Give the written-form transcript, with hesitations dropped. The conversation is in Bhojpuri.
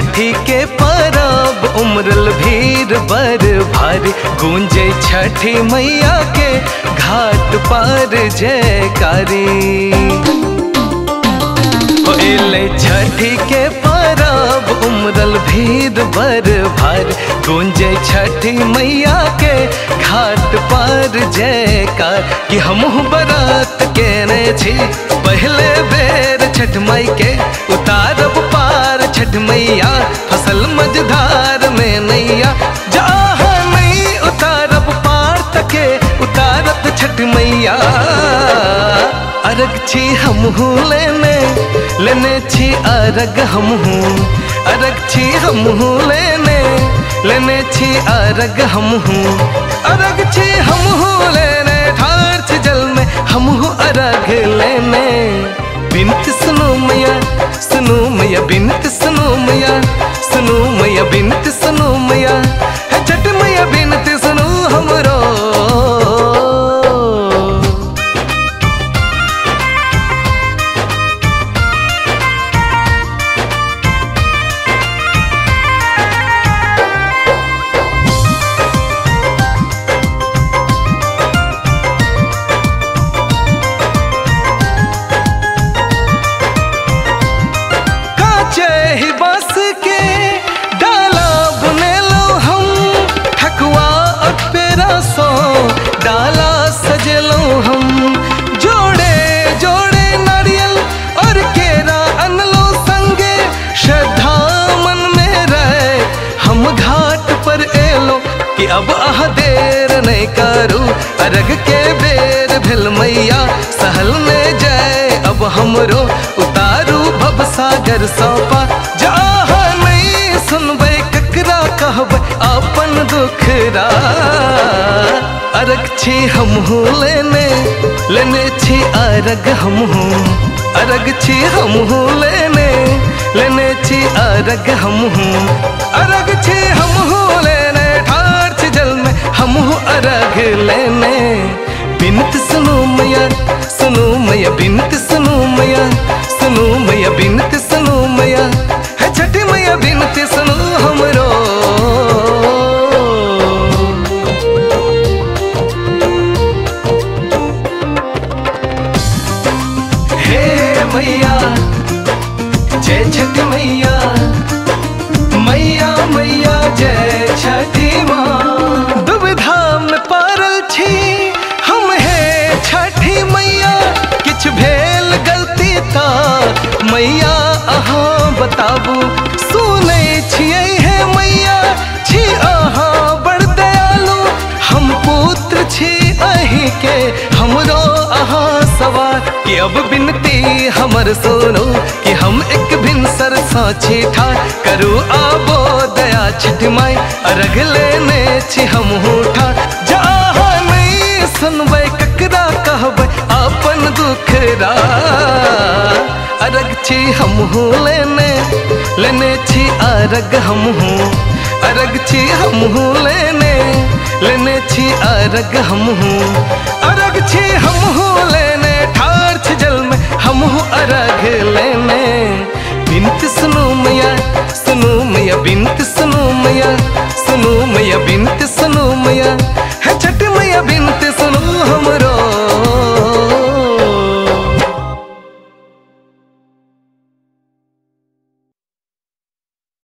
छठी के परब उमरल भीड़ बर भारी, गूंजे छठी मैया के घाट पर जयकारी। ले छठी के परब उमरल भीड़ बर भारी, गूंजे छठी मैया के घाट पर जयकार। कि हमहु बरात केने छी पहले बेर छठ माई के, उतारब पार छठ मैया फसल मझधार में नैया। जहाँ नहीं उतारब पार तके उतारत छठ मैया। अरग छी हमहू लेने छी अरग हमहू, अरग छी हमहू लेने छी अरग हमहू, अरग छी हमहू लेने ठार छी जल में हमहू अरग लेने। बिनती सुनो मैया बिनती सुनो मैया, सुनो मैया बिनती सुनो मैया, है छठ मैया बिनती सुनो हमरो। बस के डाला बुने लो हम, ठकुआ और पेरा सो डाला सजे लो हम। जोड़े जोड़े नारियल और केरा अनलो संगे, श्रद्धा मन में रहे हम घाट पर एलो। कि अब आह देर नहीं करूँ अरग के बेर भेल मैया, सहल में जाए अब हमरो उतारू भव सागर सौपा। जहाँ नहीं सुनबे ककरा कहब अपन दुखरा, अरग छी हमहू लेने छी अरग हमहू, अरग छी हमहू लेने छी अरग हमहू, अरग छी हमहू लेने ठार छी जल में हमहू अरग लेने। बिनती सुनो मैया बिनती सुनो मैया, सुनो मैया बिनती सुनो मैया, है छठी मैया बिनती सुनो हमरो। हे मैया जय छठी मैया, मैया मैया जय छठी माँ। दुविधा में पड़ल छी हम हे छठी मैया, किछ भेल गलती ता मैया अहाँ बताबू। सुनै छियै हे मैया छी अहाँ बड़ दयालु, हम पुत्र छी अहीं के हमरो अहाँ सवार। कि अब बिनती हमर सुनो कि हम एक भिनसर साँची ठार, करू आबो दया छठ माई अरग लेने छी हमहू ठार। जहाँ नहीं सुनबै ककरा कहबै अपन दुखरा, अरग छी हमहू लेने छी अरग हमहू, अरग छी हमहू लेने छी अरग हमहू, अरग छी हमहू लेने ठार छी जल में हमहू अरग लेने। बिनती सुनो मैया बिनती सुनो मैया, सुनो मैया बिनती सुनो